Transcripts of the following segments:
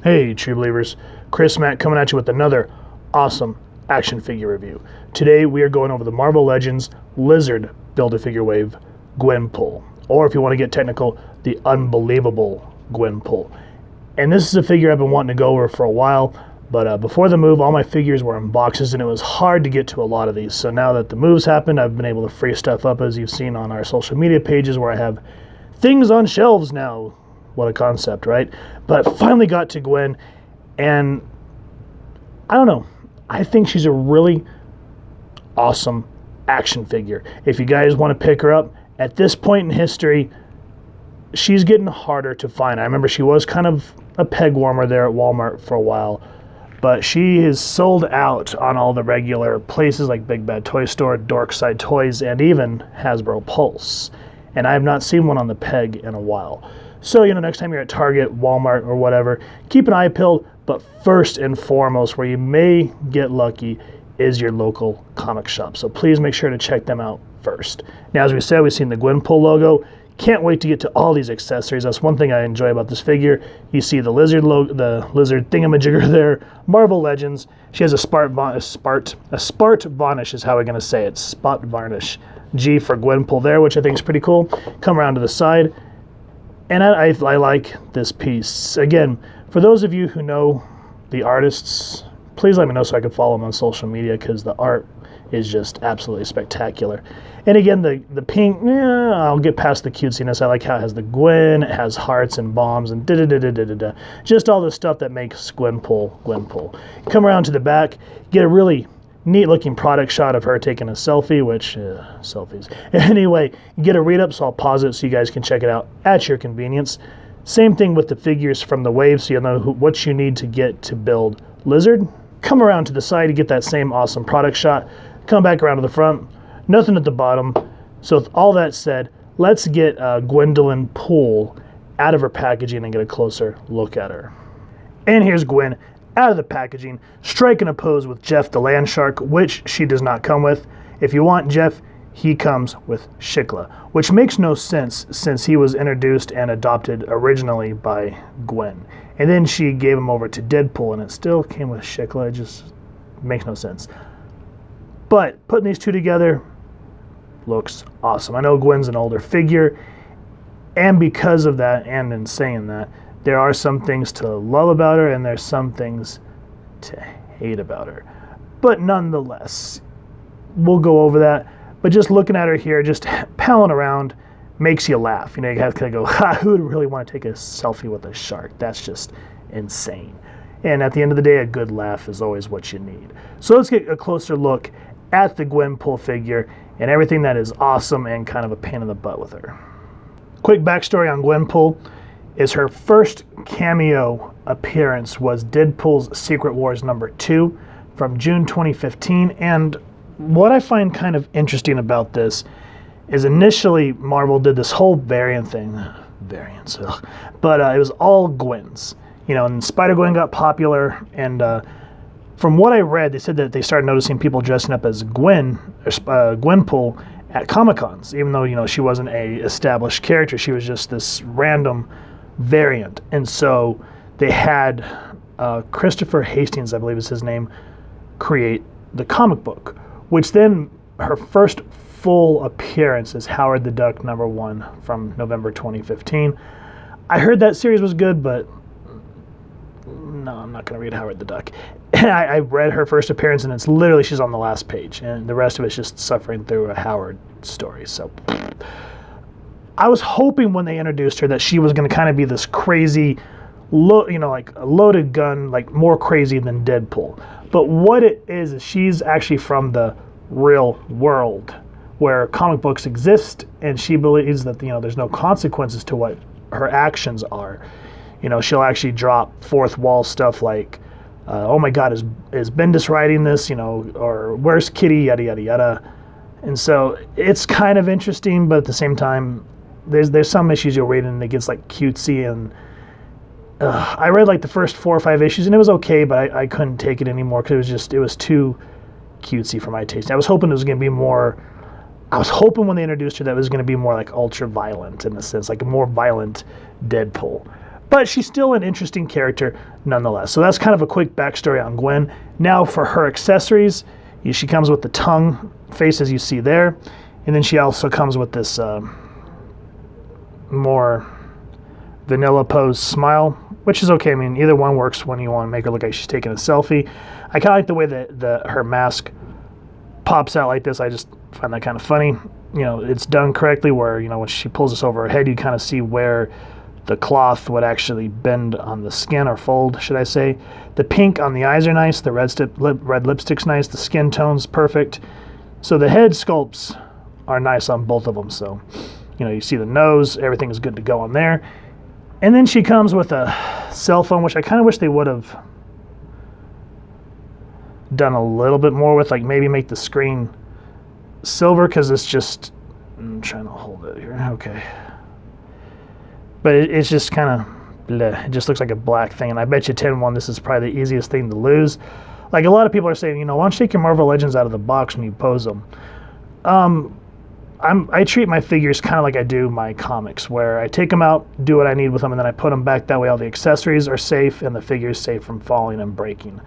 Hey, true believers, Chris Mack coming at you with another awesome action figure review. Today we are going over the Marvel Legends Lizard Build-A-Figure Wave Gwenpool, or if you want to get technical, the unbelievable Gwenpool. And this is a figure I've been wanting to go over for a while, but before the move, all my figures were in boxes and it was hard to get to a lot of these. So now that the move's happened, I've been able to free stuff up, as you've seen on our social media pages, where I have things on shelves now. What a concept, right? But I finally got to Gwen, and I don't know. I think she's a really awesome action figure. If you guys want to pick her up, at this point in history, she's getting harder to find. I remember she was kind of a peg warmer there at Walmart for a while, but she is sold out on all the regular places like Big Bad Toy Store, Dorkside Toys, and even Hasbro Pulse. And I have not seen one on the peg in a while. So, next time you're at Target, Walmart, or whatever, keep an eye peeled, but first and foremost, where you may get lucky, is your local comic shop. So please make sure to check them out first. Now, as we said, we've seen the Gwenpool logo. Can't wait to get to all these accessories. That's one thing I enjoy about this figure. You see the lizard logo, the lizard thingamajigger there. Marvel Legends. She has a spart varnish is how we're going to say it. Spot varnish. G for Gwenpool there, which I think is pretty cool. Come around to the side. And I like this piece. Again, for those of you who know the artists, please let me know so I can follow them on social media, because the art is just absolutely spectacular. And again, the pink, I'll get past the cutesiness. I like how it has the Gwen, it has hearts and bombs and da-da-da-da-da-da. Just all the stuff that makes Gwenpool. Come around to the back, get a really neat looking product shot of her taking a selfie, which, selfies. Anyway, get a read up, so I'll pause it so you guys can check it out at your convenience. Same thing with the figures from the wave, so you'll know what you need to get to build Lizard. Come around to the side to get that same awesome product shot. Come back around to the front, nothing at the bottom. So with all that said, let's get Gwendolyn Poole out of her packaging and get a closer look at her. And here's Gwen out of the packaging, striking a pose with Jeff the Land Shark, which she does not come with. If you want Jeff, he comes with Shikla, which makes no sense since he was introduced and adopted originally by Gwen. And then she gave him over to Deadpool and it still came with Shikla. It just makes no sense. But putting these two together looks awesome. I know Gwen's an older figure, and because of that, and in saying that, there are some things to love about her and there's some things to hate about her. But nonetheless, we'll go over that. But just looking at her here, just palling around, makes you laugh. You have to go, who would really want to take a selfie with a shark? That's just insane. And at the end of the day, a good laugh is always what you need. So let's get a closer look at the Gwenpool figure and everything that is awesome and kind of a pain in the butt with her. Quick backstory on Gwenpool is her first cameo appearance was Deadpool's Secret Wars #2 from June 2015. And what I find kind of interesting about this is initially Marvel did this whole variant thing. Variants, but it was all Gwens. And Spider-Gwen got popular, and from what I read, they said that they started noticing people dressing up as Gwenpool at Comic-Cons, even though, she wasn't a established character. She was just this random variant. And so they had Christopher Hastings, I believe is his name, create the comic book, which then her first full appearance is Howard the Duck #1 from November 2015. I heard that series was good, but no, I'm not going to read Howard the Duck. I read her first appearance, and it's literally she's on the last page, and the rest of it's just suffering through a Howard story. So I was hoping when they introduced her that she was going to kind of be this crazy, like a loaded gun, like more crazy than Deadpool. But what it is she's actually from the real world where comic books exist, and she believes that there's no consequences to what her actions are. She'll actually drop fourth wall stuff like, oh my God, is Bendis writing this? Or where's Kitty? Yada yada yada. And so it's kind of interesting, but at the same time, there's some issues you'll read and it gets like cutesy, and I read like the first 4 or 5 issues and it was okay, but I couldn't take it anymore because it was too cutesy for my taste. I was hoping it was going to be more. I was hoping when they introduced her that it was going to be more like ultra violent in a sense, like a more violent Deadpool. but she's still an interesting character nonetheless. So that's kind of a quick backstory on Gwen. Now for her accessories, she comes with the tongue face as you see there, and then she also comes with this more vanilla pose smile, which is okay. I mean, either one works when you want to make her look like she's taking a selfie. I kind of like the way that her mask pops out like this. I just find that kind of funny. You know, it's done correctly where, you know, when she pulls this over her head, you kind of see where the cloth would actually bend on the skin, or fold, should I say. The pink on the eyes are nice. The red lipstick's nice. The skin tone's perfect. So the head sculpts are nice on both of them. So, you know, you see the nose, everything is good to go on there. And then she comes with a cell phone, which I kind of wish they would have done a little bit more with, like maybe make the screen silver, because it's just, I'm trying to hold it here, okay. But it's just kind of, bleh. It just looks like a black thing, and I bet you 10-1 this is probably the easiest thing to lose. Like a lot of people are saying, you know, why don't you take your Marvel Legends out of the box when you pose them? I treat my figures kind of like I do my comics, where I take them out, do what I need with them, and then I put them back. That way all the accessories are safe and the figure's safe from falling and breaking.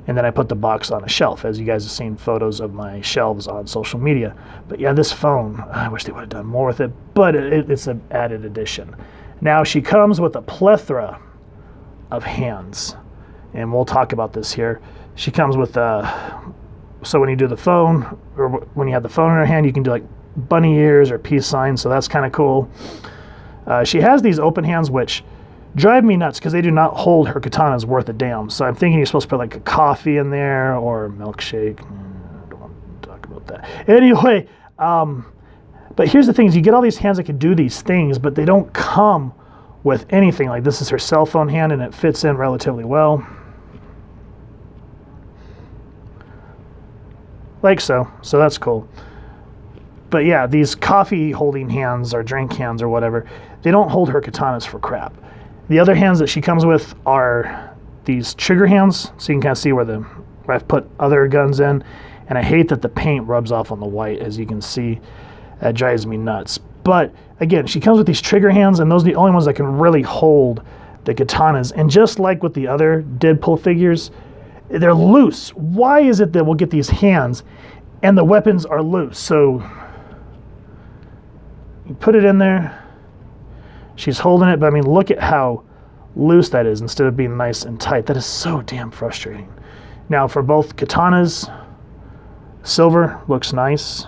And then I put the box on a shelf, as you guys have seen photos of my shelves on social media. But yeah, this phone, I wish they would have done more with it, but it's an added addition. Now she comes with a plethora of hands, and we'll talk about this here. She comes with so when you do the phone, or when you have the phone in her hand, you can do like bunny ears or peace signs, so that's kind of cool. She has these open hands, which drive me nuts because they do not hold her katanas worth a damn. So I'm thinking you're supposed to put like a coffee in there or a milkshake. I don't want to talk about that. Anyway, but here's the thing, is you get all these hands that can do these things, but they don't come with anything. Like this is her cell phone hand, and it fits in relatively well. Like so. So that's cool. But yeah, these coffee holding hands or drink hands or whatever, they don't hold her katanas for crap. The other hands that she comes with are these trigger hands, so you can kind of see where I've put other guns in, and I hate that the paint rubs off on the white, as you can see. That drives me nuts. But again, she comes with these trigger hands, and those are the only ones that can really hold the katanas. And just like with the other Deadpool figures, they're loose. Why is it that we'll get these hands and the weapons are loose? So you put it in there, she's holding it, but I mean, look at how loose that is instead of being nice and tight. That is so damn frustrating. Now for both katanas, silver looks nice.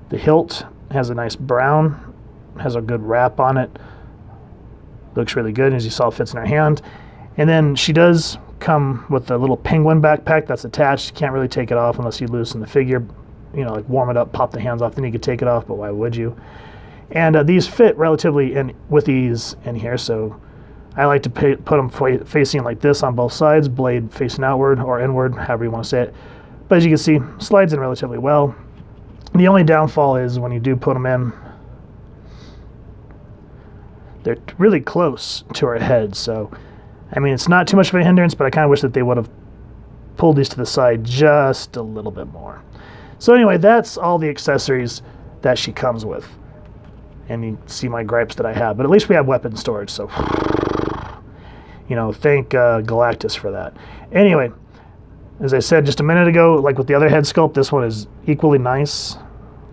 The hilt has a nice brown, has a good wrap on it. Looks really good, as you saw, fits in her hand. And then she does come with a little penguin backpack that's attached. You can't really take it off unless you loosen the figure, you know, like warm it up, pop the hands off, then you could take it off, but why would you? And these fit relatively with ease in here, so I like to put them facing like this on both sides, blade facing outward or inward, however you want to say it. But as you can see, slides in relatively well. The only downfall is when you do put them in, they're really close to her head, so I mean, it's not too much of a hindrance, but I kind of wish that they would have pulled these to the side just a little bit more. So anyway, that's all the accessories that she comes with. And you see my gripes that I have, but at least we have weapon storage, so, you know, thank Galactus for that. Anyway, as I said just a minute ago, like with the other head sculpt, this one is equally nice.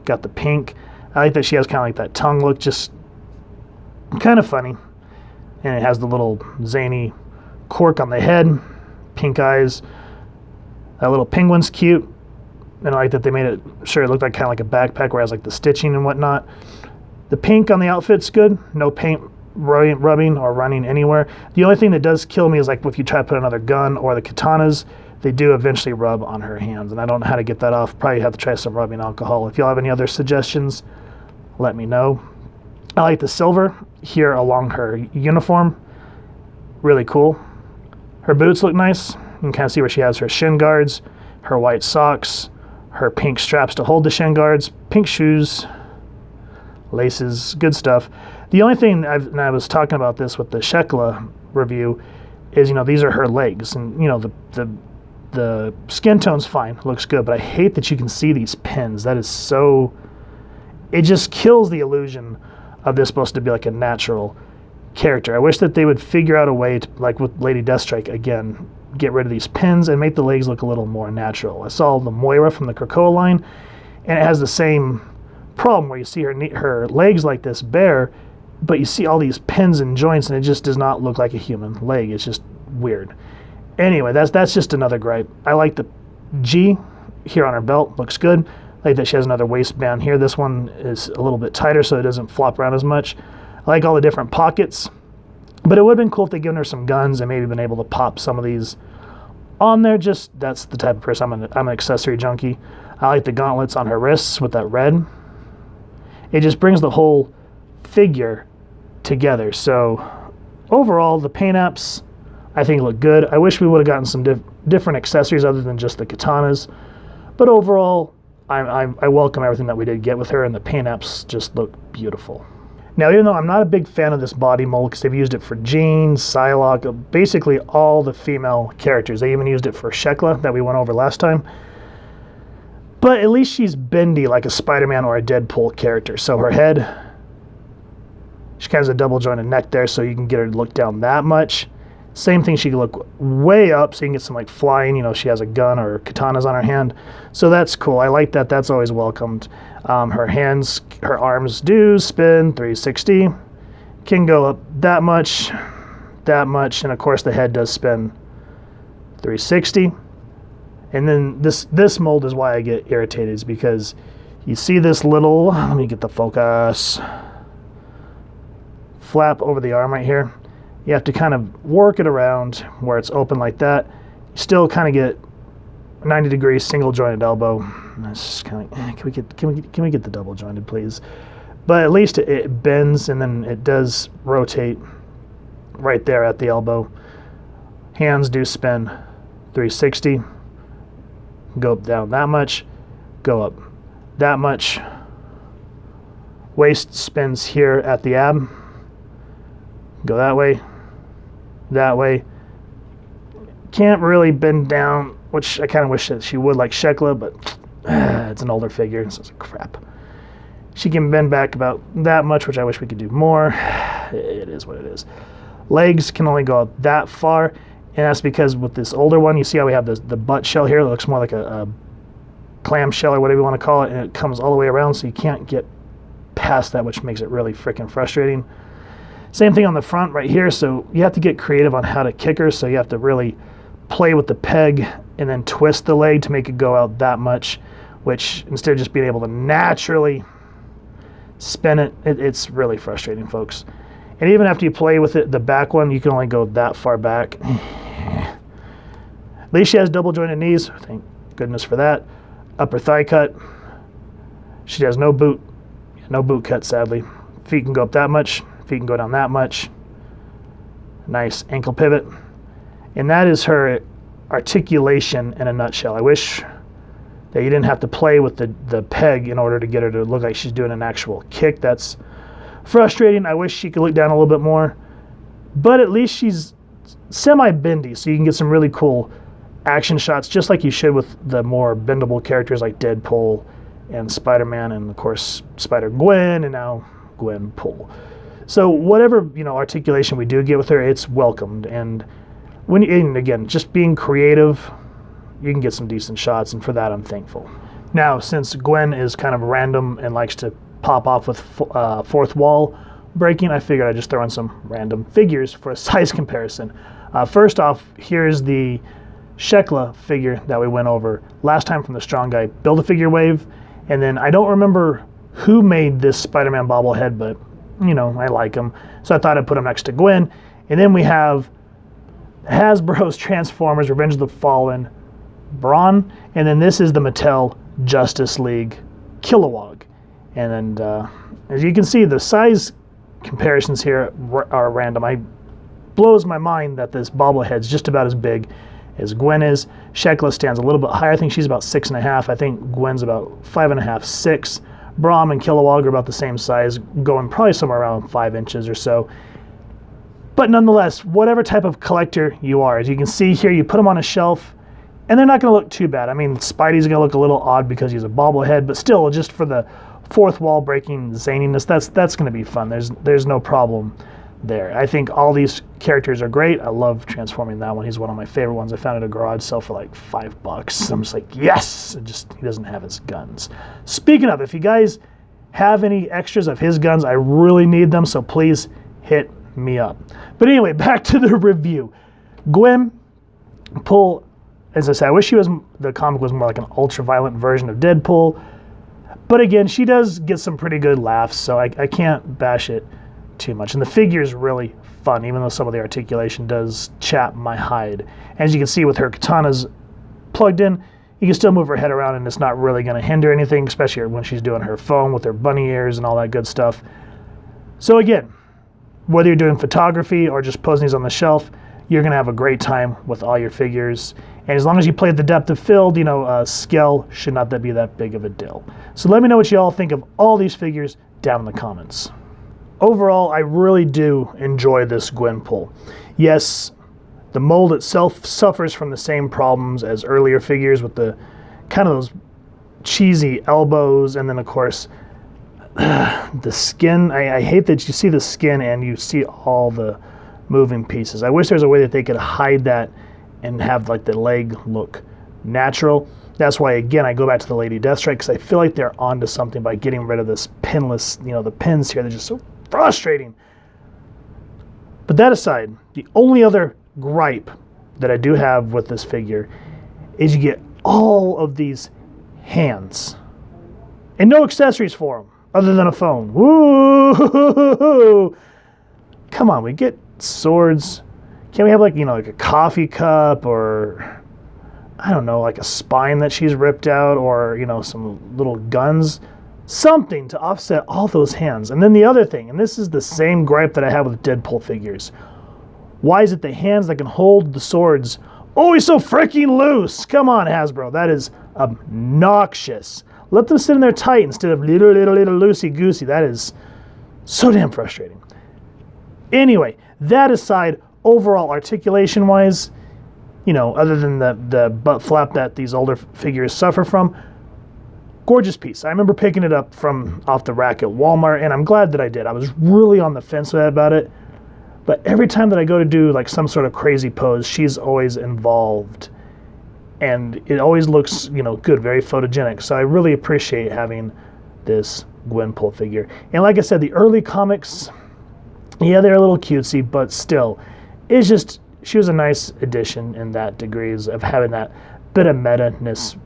Got the pink. I like that she has kind of like that tongue look, just kind of funny. And it has the little zany cork on the head, pink eyes. That little penguin's cute. And I like that they made it, sure, it looked like kind of like a backpack where it has like the stitching and whatnot. The pink on the outfit's good. No paint rubbing or running anywhere. The only thing that does kill me is like if you try to put another gun or the katanas, they do eventually rub on her hands. And I don't know how to get that off. Probably have to try some rubbing alcohol. If y'all have any other suggestions, let me know. I like the silver here along her uniform. Really cool. Her boots look nice. You can kind of see where she has her shin guards, her white socks, her pink straps to hold the shin guards, pink shoes, laces, good stuff. The only thing, and I was talking about this with the Shekla review, is, you know, these are her legs, and, you know, the skin tone's fine, looks good, but I hate that you can see these pins. That is so, it just kills the illusion of this supposed to be like a natural character. I wish that they would figure out a way to, like with Lady Deathstrike, again, get rid of these pins and make the legs look a little more natural. I saw the Moira from the Krakoa line, and it has the same problem where you see her legs like this bare, but you see all these pins and joints, and it just does not look like a human leg. It's just weird. Anyway, that's just another gripe. I like the G here on her belt. Looks good. I like that she has another waistband here. This one is a little bit tighter so it doesn't flop around as much. I like all the different pockets, but it would have been cool if they'd given her some guns and maybe been able to pop some of these on there. Just, that's the type of person. I'm an accessory junkie. I like the gauntlets on her wrists with that red. It just brings the whole figure together. So overall, the paint apps, I think, look good. I wish we would have gotten some different accessories other than just the katanas. But overall, I welcome everything that we did get with her, and the paint apps just look beautiful. Now, even though I'm not a big fan of this body mold, because they've used it for Jean, Psylocke, basically all the female characters. They even used it for Shekla that we went over last time. But at least she's bendy like a Spider-Man or a Deadpool character. So her head, she kind of has a double jointed neck there, so you can get her to look down that much. Same thing, she can look way up, so you can get some like flying, you know, she has a gun or katanas on her hand. So that's cool. I like that. That's always welcomed. Her hands, her arms do spin 360. Can go up that much, and of course the head does spin 360. And then this mold is why I get irritated, is because you see this little, let me get the focus, flap over the arm right here. You have to kind of work it around where it's open like that. You still kind of get 90 degrees single jointed elbow. It's just kind of like, can we get the double jointed, please? But at least it bends, and then it does rotate right there at the elbow. Hands do spin 360. Go up, down that much, go up that much. Waist spins here at the ab. Go that way. Can't really bend down, which I kind of wish that she would, like Shekla, but it's an older figure, so it's crap. She can bend back about that much, which I wish we could do more. It is what it is. Legs can only go out that far. And that's because with this older one, you see how we have the butt shell here that looks more like a clam shell or whatever you want to call it, and it comes all the way around, so you can't get past that, which makes it really freaking frustrating. Same thing on the front right here, so you have to get creative on how to kick her, so you have to really play with the peg and then twist the leg to make it go out that much, which instead of just being able to naturally spin it, it's really frustrating, folks. And even after you play with it, the back one, you can only go that far back. At least she has double jointed knees. Thank goodness for that. Upper thigh cut. She has no boot cut, sadly. Feet can go up that much. Feet can go down that much. Nice ankle pivot. And that is her articulation in a nutshell. I wish that you didn't have to play with the peg in order to get her to look like she's doing an actual kick. That's frustrating. I wish she could look down a little bit more, but at least she's semi-bendy, so you can get some really cool action shots, just like you should with the more bendable characters like Deadpool and Spider-Man, and of course Spider-Gwen, and now Gwenpool. So whatever, you know, articulation we do get with her, it's welcomed. And and again, just being creative, you can get some decent shots, and for that I'm thankful. Now, since Gwen is kind of random and likes to pop off with fourth wall breaking, I figured I'd just throw in some random figures for a size comparison. First off, here's the Shekla figure that we went over last time from the Strong Guy Build-A-Figure wave. And then I don't remember who made this Spider-Man bobblehead, but, you know, I like him. So I thought I'd put him next to Gwen. And then we have Hasbro's Transformers Revenge of the Fallen Brawn. And then this is the Mattel Justice League Kilowog. And then, as you can see, the size comparisons here are random. It blows my mind that this bobblehead's just about as big as Gwen is. Shekla stands a little bit higher. I think she's about 6.5. I think Gwen's about 5.5, 6. Brahm and Kilowog are about the same size, going probably somewhere around 5 inches or so. But nonetheless, whatever type of collector you are, as you can see here, you put them on a shelf, and they're not going to look too bad. I mean, Spidey's going to look a little odd because he's a bobblehead, but still, just for the fourth wall breaking zaniness, that's going to be fun. There's no problem there. I think all these characters are great. I love transforming that one. He's one of my favorite ones. I found it at a garage sale for like $5. I'm just like, yes! He doesn't have his guns. Speaking of, if you guys have any extras of his guns, I really need them, so please hit me up. But anyway, back to the review. Gwenpool, as I said, I wish the comic was more like an ultra-violent version of Deadpool. But again, she does get some pretty good laughs, so I can't bash it too much. And the figure is really fun, even though some of the articulation does chap my hide. As you can see with her katanas plugged in, you can still move her head around and it's not really going to hinder anything, especially when she's doing her foam with her bunny ears and all that good stuff. So again, whether you're doing photography or just posing these on the shelf, you're going to have a great time with all your figures. And as long as you play the depth of field, scale should not be that big of a deal. So let me know what you all think of all these figures down in the comments. Overall, I really do enjoy this Gwenpool. Yes, the mold itself suffers from the same problems as earlier figures with the kind of those cheesy elbows, and then of course the skin. I hate that you see the skin and you see all the moving pieces. I wish there's a way that they could hide that and have like the leg look natural. That's why, again, I go back to the Lady Deathstrike, because I feel like they're onto something by getting rid of this pinless, the pins here. They're just so frustrating. But that aside, the only other gripe that I do have with this figure is you get all of these hands and no accessories for them other than a phone. Woo! Come on, we get swords. Can't we have like a coffee cup, or I don't know, like a spine that she's ripped out, or some little guns? Something to offset all those hands. And then the other thing, and this is the same gripe that I have with Deadpool figures. Why is it the hands that can hold the swords always so freaking loose? Come on, Hasbro. That is obnoxious. Let them sit in there tight instead of little loosey-goosey. That is so damn frustrating. Anyway, that aside, overall articulation-wise, other than the butt flap that these older figures suffer from, gorgeous piece. I remember picking it up from off the rack at Walmart, and I'm glad that I did. I was really on the fence about it, but every time that I go to do like some sort of crazy pose, she's always involved, and it always looks good, very photogenic. So I really appreciate having this Gwenpool figure. And like I said, the early comics, yeah, they're a little cutesy, but still, it's just, she was a nice addition in that degrees of having that bit of meta-ness.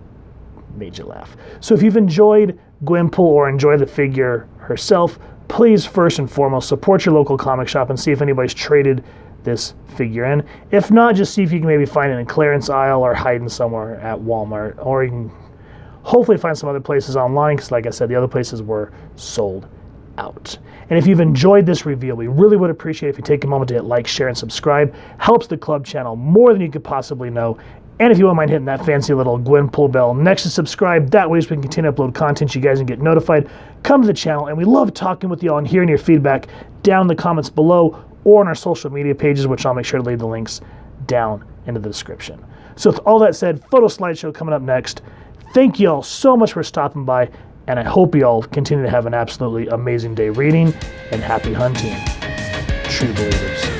Made you laugh. So if you've enjoyed Gwenpool or enjoy the figure herself, please first and foremost support your local comic shop and see if anybody's traded this figure in. If not, just see if you can maybe find it in a clearance aisle or hiding somewhere at Walmart, or you can hopefully find some other places online, because like I said, the other places were sold out. And if you've enjoyed this review, we really would appreciate if you take a moment to hit like, share, and subscribe. Helps the club channel more than you could possibly know. And if you wouldn't mind hitting that fancy little Gwenpool bell next to subscribe, that way we can continue to upload content, you guys can get notified. Come to the channel, and we love talking with you all and hearing your feedback down in the comments below or on our social media pages, which I'll make sure to leave the links down into the description. So with all that said, photo slideshow coming up next. Thank you all so much for stopping by, and I hope you all continue to have an absolutely amazing day reading, and happy hunting, true believers.